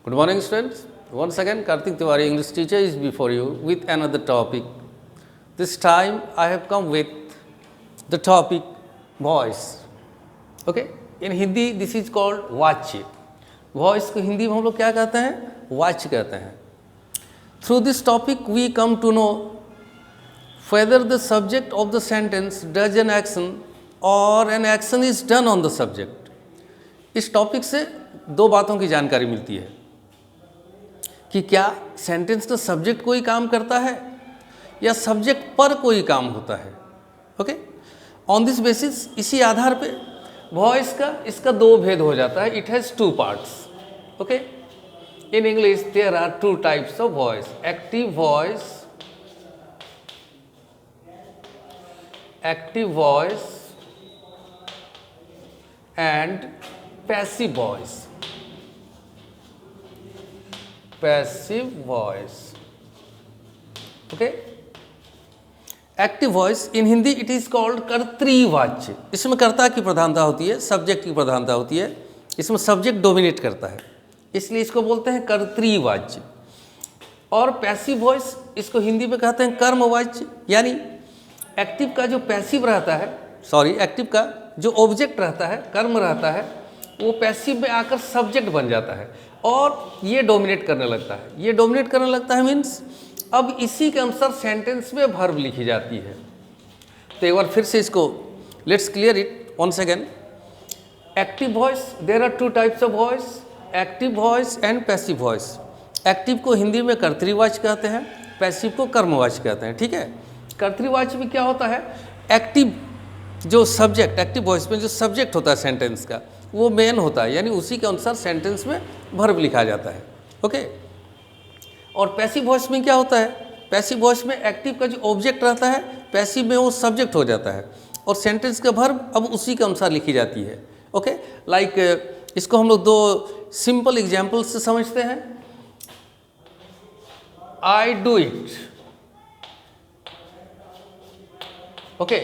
Good morning, students. Once again, Karthik Tiwari, English teacher, is before you with another topic. This time, I have come with the topic voice. Okay? In Hindi, this is called वाच्य. Voice को हिंदी में हम लोग क्या कहते हैं? वाच्य कहते हैं. Through this topic, we come to know whether the subject of the sentence does an action or an action is done on the subject. इस टॉपिक से दो बातों की जानकारी मिलती है कि क्या सेंटेंस का सब्जेक्ट कोई काम करता है या सब्जेक्ट पर कोई काम होता है. ओके, ऑन दिस बेसिस, इसी आधार पे वॉइस का इसका दो भेद हो जाता है. It has two parts. Okay, in English there are two types of voice: active voice and passive voice. Okay, active voice in Hindi it is called कर्तृवाच्य. इसमें कर्ता की प्रधानता होती है, सब्जेक्ट की प्रधानता होती है. इसमें सब्जेक्ट डोमिनेट करता है, इसलिए इसको बोलते हैं कर्तृवाच्य. और पैसिव वॉइस, इसको हिंदी में कहते हैं कर्मवाच्य. यानी एक्टिव का जो पैसिव रहता है, एक्टिव का जो ऑब्जेक्ट रहता है, कर्म रहता है, वो पैसिव में आकर सब्जेक्ट बन जाता है और ये डोमिनेट करने लगता है. ये डोमिनेट करने लगता है मीन्स अब इसी के अनुसार सेंटेंस में वर्ब लिखी जाती है. तो एक बार फिर से इसको let's clear it once again. Active voice, there are two types of voice: active voice and passive voice. Active को हिंदी में कर्तृवाच्य कहते हैं, पैसिव को कर्मवाच्य कहते हैं. ठीक है, कर्तृवाच्य में क्या होता है? एक्टिव जो सब्जेक्ट, एक्टिव वॉइस में जो सब्जेक्ट होता है सेंटेंस का, वो मेन होता है, यानी उसी के अनुसार सेंटेंस में वर्ब लिखा जाता है. ओके, और पैसिव वॉइस में क्या होता है? पैसिव वॉइस में एक्टिव का जो ऑब्जेक्ट रहता है, पैसिव में वो सब्जेक्ट हो जाता है और सेंटेंस का वर्ब अब उसी के अनुसार लिखी जाती है. ओके, लाइक इसको हम लोग दो सिंपल एग्जाम्पल से समझते हैं. I do it. Okay,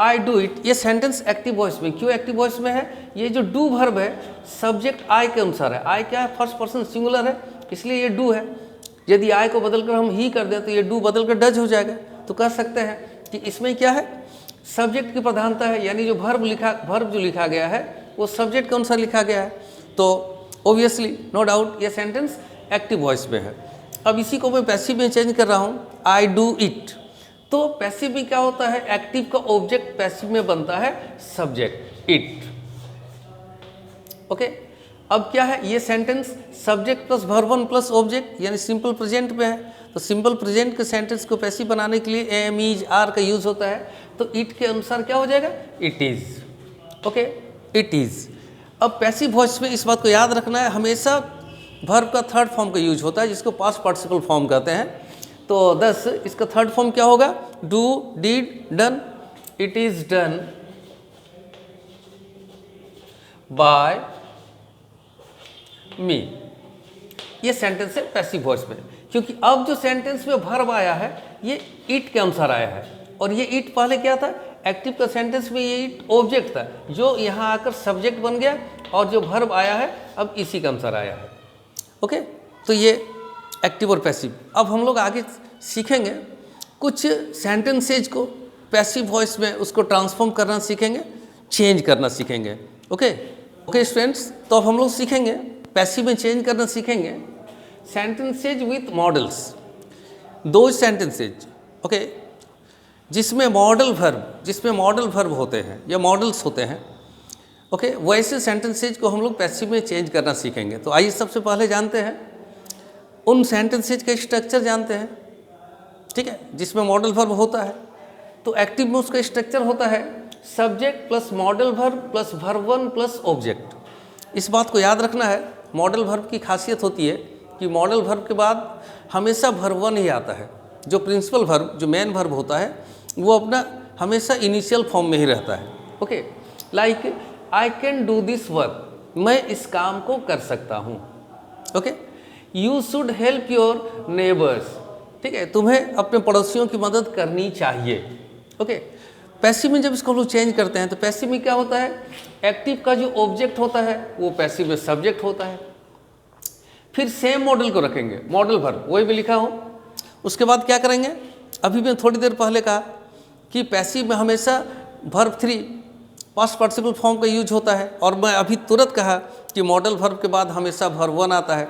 I do it, ये सेंटेंस एक्टिव वॉइस में. क्यों एक्टिव वॉइस में है? ये जो डू वर्ब है, सब्जेक्ट आई के अनुसार है. आई क्या है? फर्स्ट पर्सन सिंगुलर है, इसलिए ये डू है. यदि आई को बदलकर हम ही कर दें तो ये डू बदलकर डज हो जाएगा. तो कह सकते हैं कि इसमें क्या है? सब्जेक्ट की प्रधानता है, यानी जो वर्ब जो लिखा गया है वो सब्जेक्ट के अनुसार लिखा गया है. तो ऑब्वियसली नो डाउट ये सेंटेंस एक्टिव वॉइस में है. अब इसी को मैं पैसिव में चेंज कर रहा हूँ, आई डू इट. तो पैसिव में क्या होता है? एक्टिव का ऑब्जेक्ट पैसिव में बनता है सब्जेक्ट, इट. ओके, अब क्या है? ये sentence subject plus verb one plus object यानी सिंपल प्रेजेंट में है. तो सिंपल प्रेजेंट के सेंटेंस को पैसिव बनाने के लिए एम, इज, आर का यूज होता है. तो इट के अनुसार क्या हो जाएगा? It is. Okay, it is. अब पैसिव वॉइस में इस बात को याद रखना है, हमेशा वर्ब का थर्ड फॉर्म का यूज होता है, जिसको पास्ट पार्टिसिपल फॉर्म कहते हैं. तो दस इसका थर्ड फॉर्म क्या होगा? Do, did, done. It is done by me. ये सेंटेंस है पैसिव वॉइस में, क्योंकि अब जो सेंटेंस में वर्ब आया है ये इट के अनुसार आया है. और ये इट पहले क्या था? एक्टिव का सेंटेंस में ये इट ऑब्जेक्ट था, जो यहाँ आकर सब्जेक्ट बन गया और जो वर्ब आया है अब इसी के अनुसार आया है. ओके, तो ये एक्टिव और पैसिव. अब हम लोग आगे सीखेंगे कुछ सेंटेंसेज को पैसिव वॉइस में उसको ट्रांसफॉर्म करना सीखेंगे, चेंज करना सीखेंगे. ओके स्टूडेंट्स, तो अब हम लोग सीखेंगे पैसिव में चेंज करना सीखेंगे सेंटेंसेज विथ मॉडल्स. दो सेंटेंसेज ओके जिसमें मॉडल वर्ब होते हैं या मॉडल्स होते हैं. ओके, वैसे सेंटेंसेज को हम लोग पैसिव में चेंज करना सीखेंगे. तो आइए सबसे पहले जानते हैं उन सेंटेंसेज का स्ट्रक्चर जानते हैं. ठीक है, जिसमें मॉडल वर्ब होता है. तो एक्टिव में उसका स्ट्रक्चर होता है subject plus modal verb plus verb one plus object. इस बात को याद रखना है. मॉडल वर्ब की खासियत होती है कि मॉडल वर्ब के बाद हमेशा वर्ब वन ही आता है. जो प्रिंसिपल वर्ब, जो मेन वर्ब होता है, वो अपना हमेशा इनिशियल फॉर्म में ही रहता है. Okay, like I can do this work, मैं इस काम को कर सकता हूँ. Okay, you should help your neighbours, ठीक है, तुम्हें अपने पड़ोसियों की मदद करनी चाहिए. ओके, पैसिव में जब इसको हम लोग चेंज करते हैं तो पैसिव में क्या होता है? एक्टिव का जो ऑब्जेक्ट होता है वो पैसिव में सब्जेक्ट होता है. फिर सेम मॉडल को रखेंगे, मॉडल वर्ब वही भी लिखा हूँ। उसके बाद क्या करेंगे, अभी मैं थोड़ी देर पहले कहा कि पैसिव में हमेशा वर्ब 3 पास्ट पार्टिसिपल फॉर्म का यूज होता है, और मैं अभी तुरंत कहा कि मॉडल वर्ब के बाद हमेशा वर्ब 1 आता है।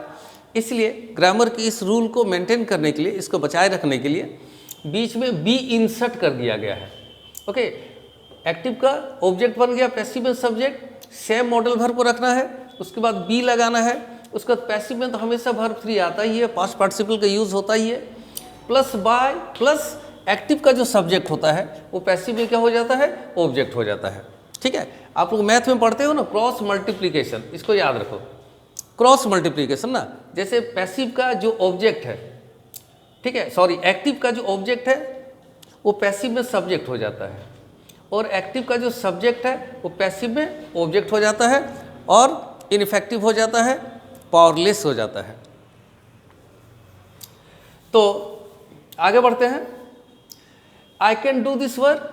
इसलिए ग्रामर की इस रूल को मेंटेन करने के लिए, इसको बचाए रखने के लिए बीच में बी इंसर्ट कर दिया गया है। ओके, एक्टिव का ऑब्जेक्ट बन गया, पैसिव में सब्जेक्ट, सेम मॉडल वर्ब को रखना है, उसके बाद बी लगाना है। उसके बाद पैसिव में तो हमेशा वर्ब 3 आता ही है, पास्ट पार्टिसिपल का यूज़ होता ही है, प्लस बाय प्लस एक्टिव का जो सब्जेक्ट होता है वो पैसिव में क्या हो जाता है, ऑब्जेक्ट हो जाता है। ठीक है, आप लोग मैथ में पढ़ते हो ना क्रॉस मल्टीप्लिकेशन, इसको याद रखो, क्रॉस मल्टीप्लिकेशन ना, जैसे पैसिव का जो ऑब्जेक्ट है, ठीक है, सॉरी एक्टिव का जो ऑब्जेक्ट है वो पैसिव में सब्जेक्ट हो जाता है, और एक्टिव का जो सब्जेक्ट है वो पैसिव में ऑब्जेक्ट हो जाता है, और इनफेक्टिव हो जाता है, पावरलेस हो जाता है। तो आगे बढ़ते हैं, I can do this work,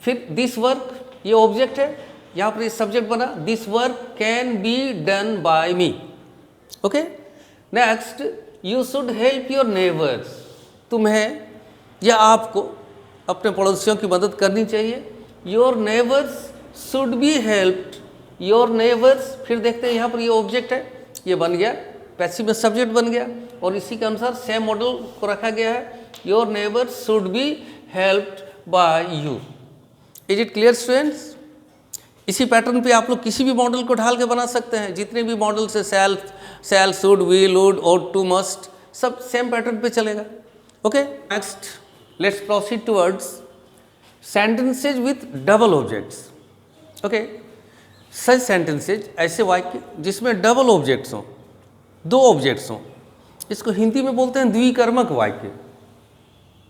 फिर दिस वर्क ये ऑब्जेक्ट है, यहाँ पर ये सब्जेक्ट बना, this work can be done by me. Okay, next, you should help your neighbours, तुम्हें या आपको अपने पड़ोसियों की मदद करनी चाहिए। Your neighbours should be helped, your neighbours, फिर देखते हैं यहाँ पर ये ऑब्जेक्ट है, ये बन गया, पैसिव में सब्जेक्ट बन गया, और इसी के अनुसार सेम मॉडल को रखा गया है, your neighbours should be helped bye you. Is it clear students? इसी पैटर्न पे आप लोग किसी भी मॉडल को ढाल के बना सकते हैं, जितने भी मॉडल्स है, shall, should, will, would, ought to, must, सब सेम पैटर्न पे चलेगा। Okay, next let's proceed towards sentences with double objects. Okay, such sentences, ऐसे वाक्य जिसमें डबल ऑब्जेक्ट्स हों, 2 ऑब्जेक्ट्स हों, इसको हिंदी में बोलते हैं द्विकर्मक वाक्य।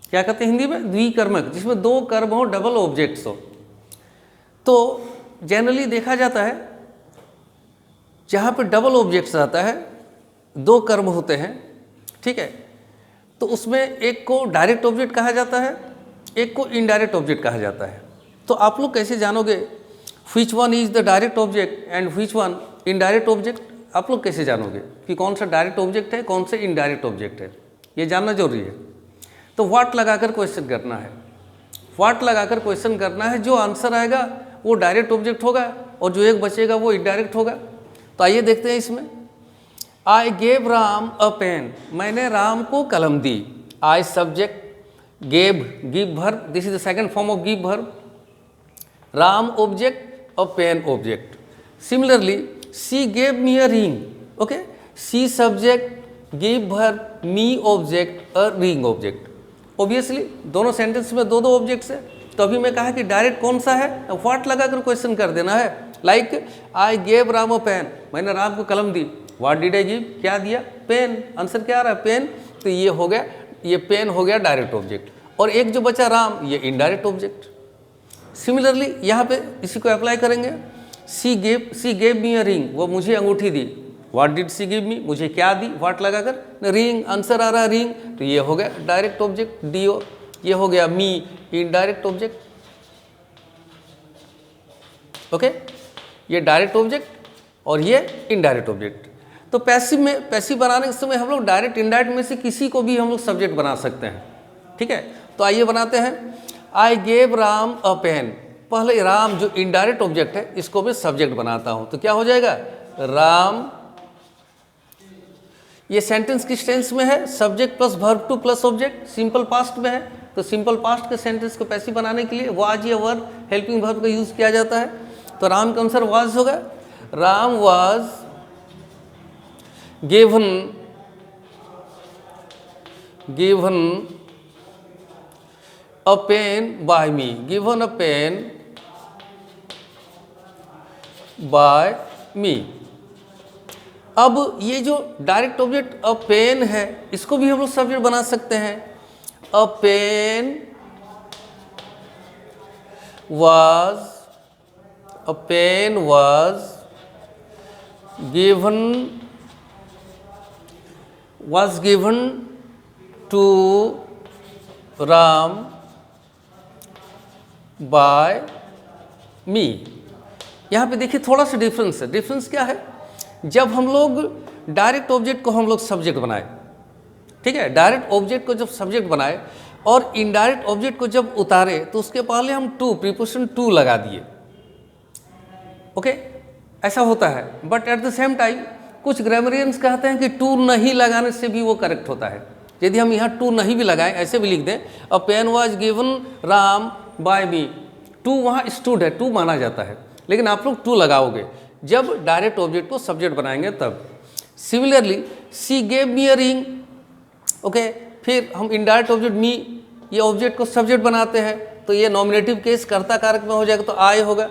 क्या कहते हैं हिंदी में? द्विकर्मक, जिसमें 2 कर्म हो, डबल ऑब्जेक्ट्स हो। तो जनरली देखा जाता है जहाँ पे डबल ऑब्जेक्ट्स आता है, 2 कर्म होते हैं, ठीक है, तो उसमें एक को डायरेक्ट ऑब्जेक्ट कहा जाता है, एक को इनडायरेक्ट ऑब्जेक्ट कहा जाता है। तो आप लोग कैसे जानोगे which one is the direct object and which one indirect object? आप लोग कैसे जानोगे कि कौन सा डायरेक्ट ऑब्जेक्ट है, कौन से इनडायरेक्ट ऑब्जेक्ट है? ये जानना जरूरी है। तो व्हाट लगाकर क्वेश्चन करना है, व्हाट लगाकर क्वेश्चन करना है, जो आंसर आएगा वो डायरेक्ट ऑब्जेक्ट होगा और जो एक बचेगा वो इनडायरेक्ट होगा। तो आइए देखते हैं इसमें, I gave Ram a pen, मैंने राम को कलम दी। I subject, gave give verb, this is the second form of give verb, Ram object और pen object. Similarly she gave me a ring, okay, she subject, give verb, me object, a ring object. Obviously दोनों sentence में 2 objects है, तो अभी मैं कहा कि direct कौन सा है, व्हाट लगाकर क्वेश्चन कर देना है। Like I gave Ram a pen, मैंने राम को कलम दी, व्हाट डिड आई गिव, क्या दिया, पेन, आंसर क्या आ रहा है, पेन। तो ये हो गया, ये पेन हो गया डायरेक्ट ऑब्जेक्ट, और एक जो बचा राम, ये इनडायरेक्ट ऑब्जेक्ट। सिमिलरली यहाँ पे इसी को अप्लाई करेंगे, she gave me a ring, वो मुझे अंगूठी दी, what did she give me, मुझे क्या दी, व्हाट लगाकर, रिंग, आंसर आ रहा है रिंग, तो ये हो गया डायरेक्ट ऑब्जेक्ट, डीओ। ये हो गया मी, इनडायरेक्ट ऑब्जेक्ट। ओके, ये डायरेक्ट ऑब्जेक्ट और ये इनडायरेक्ट ऑब्जेक्ट। तो पैसिव में, पैसिव बनाने के समय हम लोग डायरेक्ट इनडायरेक्ट में से किसी को भी हम लोग सब्जेक्ट बना सकते हैं, ठीक है। तो आइए बनाते हैं, I gave Ram a pen, पहले राम जो इनडायरेक्ट ऑब्जेक्ट है इसको मैं सब्जेक्ट बनाता हूं, तो क्या हो जाएगा, राम। ये सेंटेंस किस टेंस में है, subject plus verb two plus object, simple past में है। तो सिंपल पास्ट के सेंटेंस को पैसिव बनाने के लिए वाज या वर्ब, हेल्पिंग वर्ब का यूज किया जाता है। तो राम का आंसर वाज होगा, Ram was given a pen by me, given a pen by me. अब ये जो डायरेक्ट ऑब्जेक्ट अ पेन है, इसको भी हम लोग सब्जेक्ट बना सकते हैं, अ pen was given to Ram by me। यहाँ पे देखिए थोड़ा सा डिफरेंस है। डिफरेंस क्या है, जब हम लोग डायरेक्ट ऑब्जेक्ट को हम लोग सब्जेक्ट बनाए, ठीक है, डायरेक्ट ऑब्जेक्ट को जब सब्जेक्ट बनाए और इनडायरेक्ट ऑब्जेक्ट को जब उतारे तो उसके पहले हम टू, प्रीपोजिशन टू लगा दिए, ओके, ऐसा होता है। But at the same time कुछ ग्रामरियंस कहते हैं कि टू नहीं लगाने से भी वो करेक्ट होता है। यदि हम यहाँ टू नहीं भी लगाएं, ऐसे भी लिख दें, a pen was given Ram by me, to वहाँ स्टूड है, टू माना जाता है, लेकिन आप लोग टू लगाओगे जब डायरेक्ट ऑब्जेक्ट को सब्जेक्ट बनाएंगे तब। Similarly C gave me a ring, okay, फिर हम इनडायरेक्ट ऑब्जेक्ट मी, ये ऑब्जेक्ट को सब्जेक्ट बनाते हैं तो ये नॉमिनेटिव केस कर्ता कारक में हो जाएगा तो आई होगा,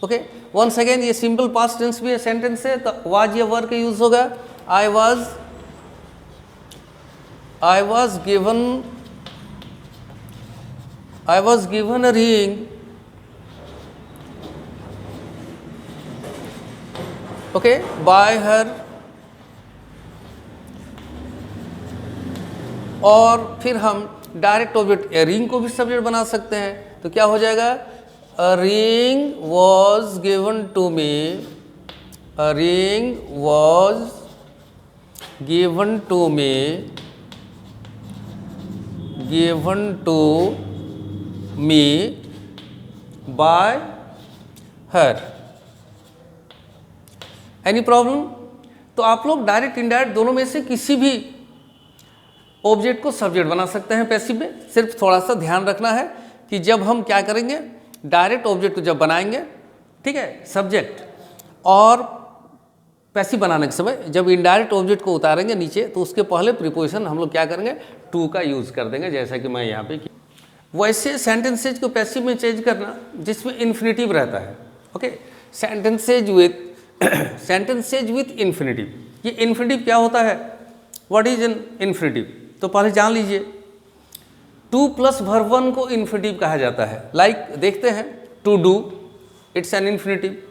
ओके। वंस अगेन ये सिंपल पास्ट टेंस भी है, सेंटेंस है, तो वाज ये वर्क यूज होगा, आई was given a ring, okay, by her, और फिर हम डायरेक्ट ऑब्जेक्ट रिंग को भी सब्जेक्ट बना सकते हैं, तो क्या हो जाएगा, a ring was given to me, a ring was given to me, given to me by her। Any problem? तो आप लोग डायरेक्ट इनडायरेक्ट दोनों में से किसी भी ऑब्जेक्ट को सब्जेक्ट बना सकते हैं पैसिव में। सिर्फ थोड़ा सा ध्यान रखना है कि जब हम क्या करेंगे, डायरेक्ट ऑब्जेक्ट को जब बनाएंगे, ठीक है, सब्जेक्ट, और पैसिव बनाने के समय जब इनडायरेक्ट ऑब्जेक्ट को उतारेंगे नीचे तो उसके पहले प्रीपोजिशन हम लोग क्या करेंगे, टू का यूज़ कर देंगे, जैसा कि मैं यहाँ पे किया। वैसे सेंटेंसेज को पैसिव में चेंज करना जिसमें इन्फिनेटिव रहता है, ओके, सेंटेंसेज विथ इन्फिनेटिव। ये इन्फिनेटिव क्या होता है, व्हाट इज एन इन्फिनेटिव, तो पहले जान लीजिए। टू प्लस वर्ब वन को इन्फिनेटिव कहा जाता है। लाइक देखते हैं, to do it's an infinitive,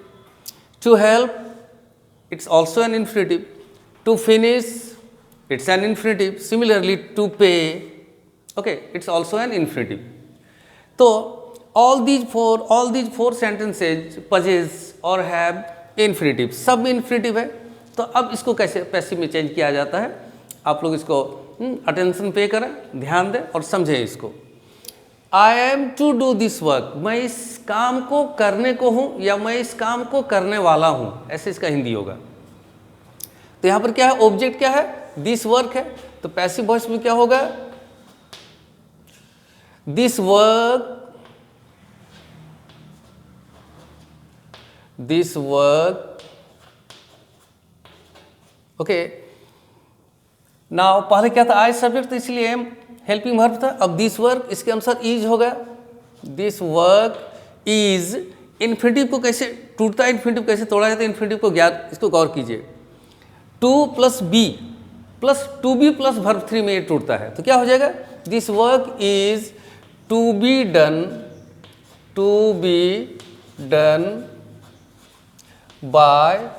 to help it's also an infinitive, to finish it's an infinitive, similarly to pay, okay, it's also an infinitive। तो all these four sentences possess or have infinitive, सब infinitive है। तो अब इसको कैसे passive में change किया जाता है, आप लोग इसको अटेंशन पे करें, ध्यान दें और समझें इसको। I am to do this work, मैं इस काम को करने को हूँ या मैं इस काम को करने वाला हूँ, ऐसे इसका हिंदी होगा। तो यहाँ पर क्या है, ऑब्जेक्ट क्या है, दिस वर्क है, तो पैसिव वॉइस में क्या होगा, दिस वर्क, ओके। नाउ पहले क्या था, आई सब्जेक्ट, तो इसलिए एम हेल्पिंग वर्ब था। अब दिस वर्क, इसके अनुसार इज होगा, दिस वर्क इज। इन्फिनेटिव को कैसे टूटता है, इन्फिनेटिव कैसे तोड़ा जाता है, इन्फिनेटिव को ज्ञात, इसको गौर कीजिए। To plus be plus to be plus verb three में ये टूटता है, तो क्या हो जाएगा, this work is to be done by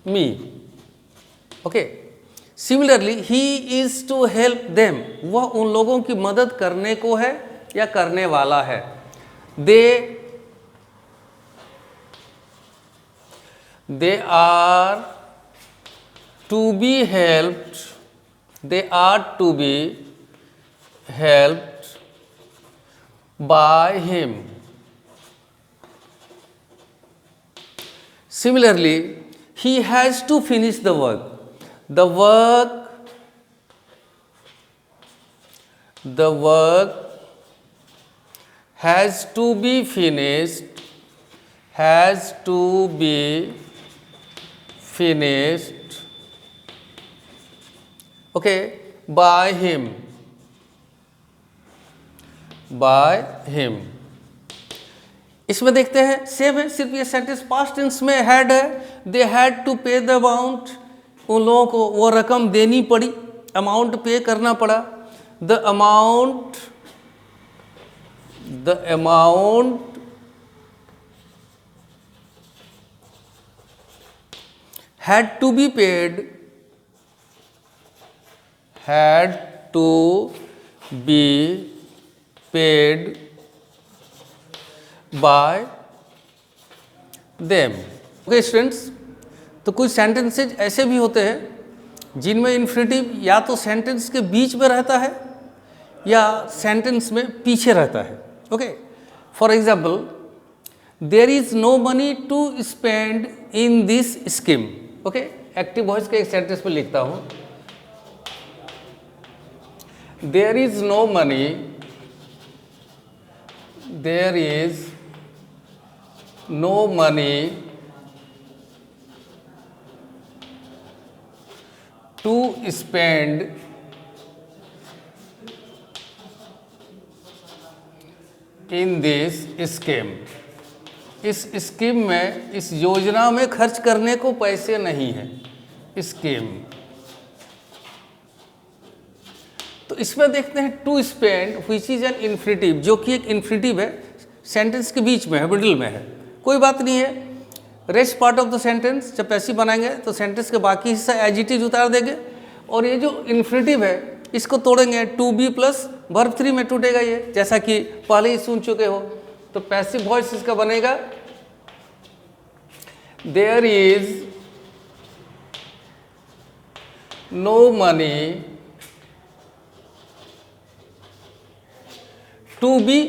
me, okay. Similarly he is to help them, वह उन लोगों की मदद करने को है या करने वाला है। They are to be helped, they are to be helped by him। Similarly, he has to finish the work, the work has to be finished, okay, by him। इसमें देखते हैं सेम है, सिर्फ ये सेंटेंस पास्ट टेंस में had है। They had to पे the amount, उन लोगों को वो रकम देनी पड़ी, अमाउंट पे करना पड़ा। The amount had to be paid, by them। Okay students, तो कुछ सेंटेंसेज ऐसे भी होते हैं जिनमें इन्फिनेटिव या तो सेंटेंस के बीच में रहता है या सेंटेंस में पीछे रहता है। Okay, for example, there is no money to spend in this scheme. Okay, active voice के एक सेंटेंस में लिखता हूं, there is no money, there is no money to spend in this scheme. इस स्कीम में, इस योजना में खर्च करने को पैसे नहीं हैं। स्कीम, तो इसमें देखते हैं to spend which is an infinitive, जो कि एक इन्फिनेटिव है, सेंटेंस के बीच में है, मिडिल में है। कोई बात नहीं है, rest part of the sentence जब पैसिव बनाएंगे तो सेंटेंस के बाकी हिस्सा एज इट इज उतार देंगे, और ये जो इन्फिनेटिव है इसको तोड़ेंगे, टू बी प्लस वर्ब 3 में टूटेगा ये, जैसा कि पहले ही सुन चुके हो। तो पैसिव वॉइस इसका बनेगा, there is no money to be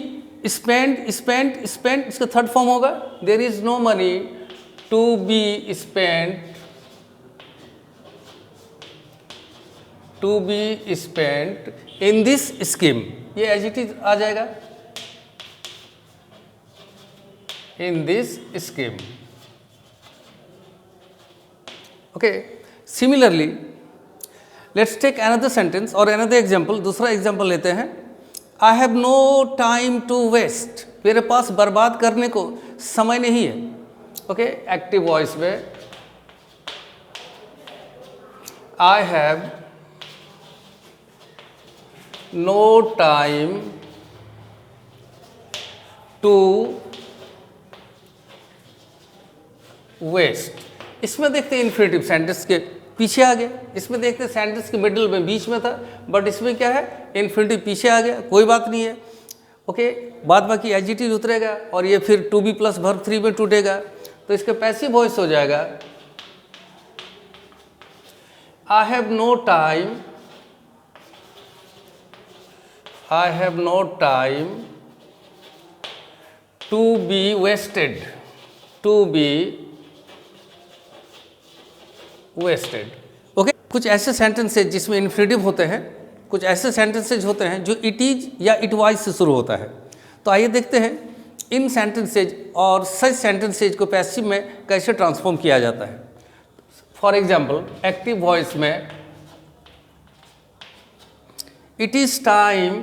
spend, spend spend इसका थर्ड फॉर्म होगा, there is no money to be spend, to be spend in this scheme. ये एज इट इज आ जाएगा, in this scheme. Okay, similarly let's take another sentence और another example. दूसरा example लेते हैं, I have no time to waste, मेरे पास बर्बाद करने को समय नहीं है। ओके, एक्टिव वॉइस में, I have no time to waste. इसमें देखते हैं इन्फिनेटिव सेंटेंस के पीछे आ गया, इसमें देखते हैं सेंटेंस के मिडिल में, बीच में था, बट इसमें क्या है, इन्फिनेटिव पीछे आ गया। कोई बात नहीं है। ओके, बाद बाकी एज इट इज उतरेगा और ये फिर टू बी प्लस वर्ब 3 में टूटेगा, तो इसका पैसिव वॉइस हो जाएगा, I have no time, I have no time to be wasted, to be wasted. Okay, कुछ ऐसे सेंटेंसेज जिसमें इन्फिनेटिव होते हैं, कुछ ऐसे सेंटेंसेज होते हैं जो इट इज या इट वाइज से शुरू होता है। तो आइए देखते हैं इन सेंटेंसेज और सच सेंटेंसेज को पैसिव में कैसे ट्रांसफॉर्म किया जाता है। फॉर एग्जाम्पल, एक्टिव वॉइस में, it is time,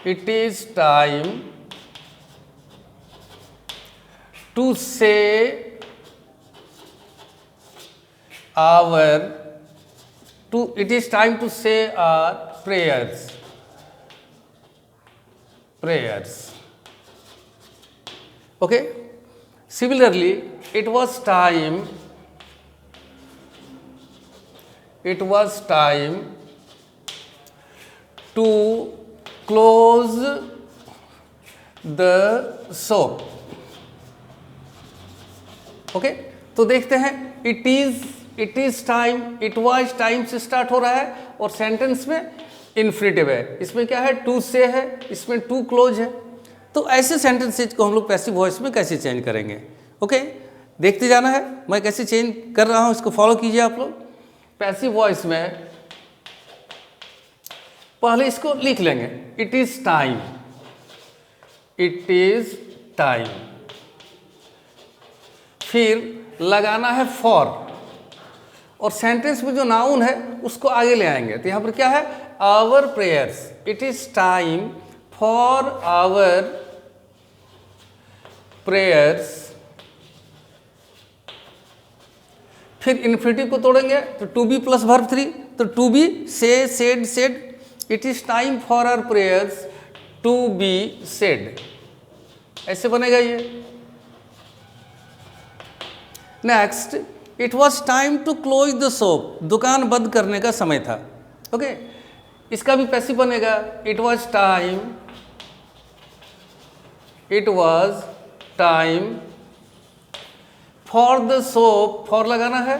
it is time to say our to it is time to say our prayers, prayers. Okay, similarly, it was time, it was time to close the shop. Okay, तो देखते हैं it is time, it was time से start हो रहा है और sentence में infinitive है, इसमें क्या है, टू से है, इसमें टू क्लोज है। तो ऐसे सेंटेंसेज को हम लोग पैसिव वॉइस में कैसे चेंज करेंगे। ओके, देखते जाना है मैं कैसे चेंज कर रहा हूं, इसको फॉलो कीजिए आप लोग। पैसिव वॉइस में पहले इसको लिख लेंगे, it is time, it is time, फिर लगाना है फॉर, और सेंटेंस में जो नाउन है उसको आगे ले आएंगे। तो यहां पर क्या है, our prayers, it is time for our prayers. फिर इन्फिनेटिव को तोड़ेंगे तो टू बी प्लस वर्ब 3, तो to be say, said, said, it is time for our prayers to be said, ऐसे बनेगा ये। Next, it was time to close the shop, दुकान बंद करने का समय था। ओके, इसका भी पैसिव बनेगा, it was time, it was time for the shop, for लगाना है,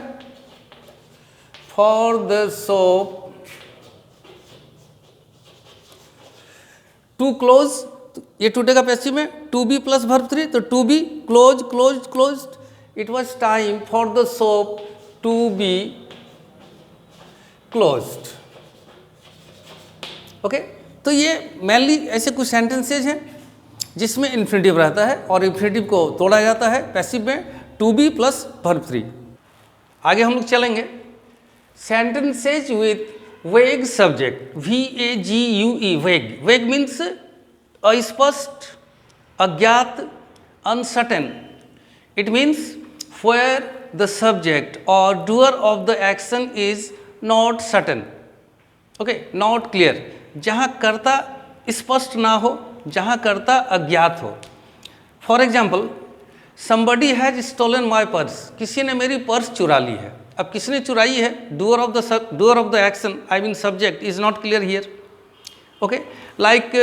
for the shop to close, ये टूटेगा पैसिव में, टू बी प्लस वर्ब 3, तो to be close close close, it was time for the shop to be closed. Okay, तो ये mainly ऐसे कुछ सेंटेंसेज हैं जिसमें इन्फिनिटिव रहता है और इन्फिनिटिव को तोड़ा जाता है पैसिव में टू बी प्लस वर्ब 3। आगे हम लोग चलेंगे, sentences with vague subject, VAGUE, vague, vague means अस्पष्ट, अज्ञात, uncertain. It means where the subject और doer of the action is not certain, okay, not clear, जहाँ कर्ता स्पष्ट ना हो, जहाँ कर्ता अज्ञात हो। For example, somebody has stolen my purse, किसी ने मेरी पर्स चुरा ली है। अब किसने चुराई है, doer of the action, I mean subject is not clear here, okay, like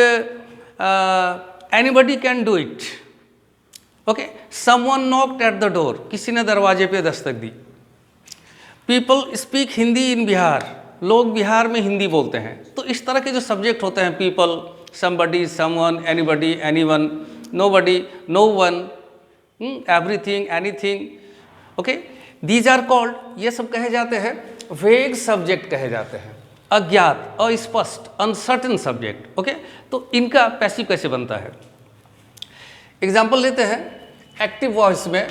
anybody can do it, okay, someone knocked at the door, किसी ने दरवाजे पे दस्तक दी। People speak Hindi in Bihar, लोग बिहार में हिंदी बोलते हैं। तो इस तरह के जो सब्जेक्ट होते हैं, people, somebody, someone, anybody, anyone, nobody, no one, everything, anything, okay, these are called, ये सब कहे जाते हैं वेग सब्जेक्ट कहे जाते हैं, अज्ञात, अस्पष्ट, अनसर्टेन सब्जेक्ट। ओके, तो इनका पैसिव कैसे बनता है, एग्जाम्पल लेते हैं एक्टिव वॉइस में,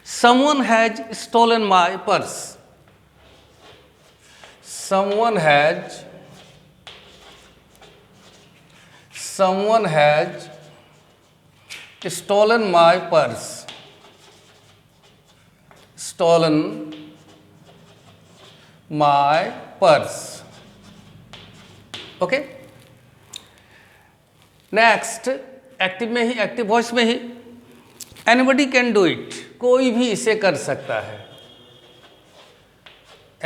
someone has stolen my purse, someone has stolen my purse, stolen my purse, okay. Next, active में ही, एक्टिव वॉइस में ही, एनीबडी कैन डू इट, कोई भी इसे कर सकता है,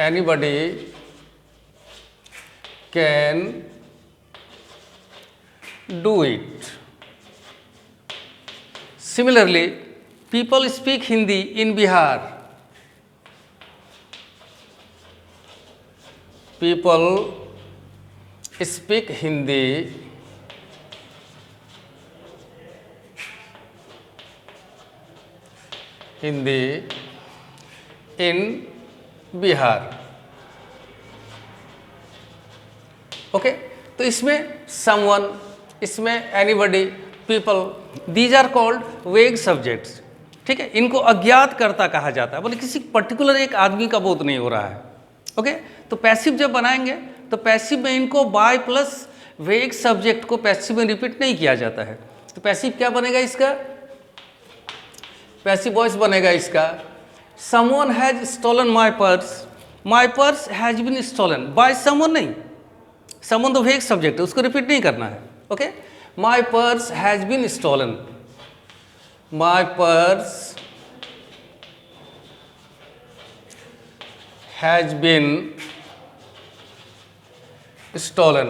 anybody can do it. Similarly, people speak Hindi in Bihar, people speak Hindi in Bihar, okay. तो इसमें समवन, इसमें anybody, people, these are called vague subjects, ठीक है। इनको अज्ञात कर्ता कहा जाता है, बोले किसी पर्टिकुलर एक आदमी का बोध नहीं हो रहा है, ओके। तो पैसिव जब बनाएंगे तो पैसिव में इनको बाय प्लस वेग सब्जेक्ट को पैसिव में रिपीट नहीं किया जाता है। तो पैसिव क्या बनेगा इसका, पैसिव वॉइस बनेगा इसका, someone has stolen my purse has been stolen by someone, नहीं, समवन तो वेग सब्जेक्ट है, उसको रिपीट नहीं करना है, okay. My purse has been stolen, my purse has been stolen.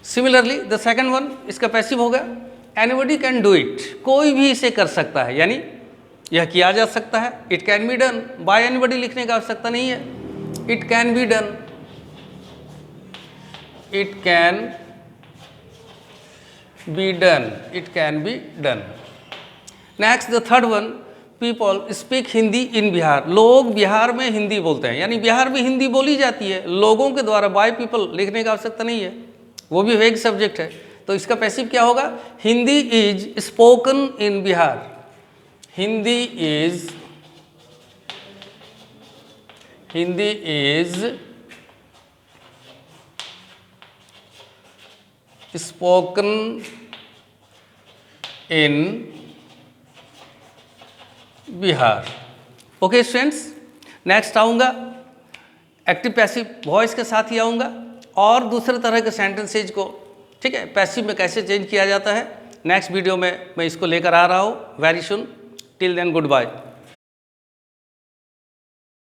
Similarly, the second one, इसका पैसिव होगा, anybody can do it, कोई भी इसे कर सकता है, यानी यह किया जा सकता है। It can be done, by anybody लिखने का आवश्यकता नहीं है, it can be done, it can be done, it can be done. Next, the third one, people speak Hindi in Bihar, लोग बिहार में हिंदी बोलते हैं, यानी बिहार में हिंदी बोली जाती है, लोगों के द्वारा, बाय पीपल लिखने का आवश्यकता नहीं है, वो भी वेग सब्जेक्ट है। तो इसका पैसिव क्या होगा, Hindi is spoken in Bihar, Hindi is spoken in Bihar. Okay students, next आऊँगा एक्टिव पैसिव वॉइस के साथ ही आऊँगा और दूसरे तरह के सेंटेंसेज को, ठीक है, पैसिव में कैसे चेंज किया जाता है, नेक्स्ट वीडियो में मैं इसको लेकर आ रहा हूँ very soon. Till then good bye.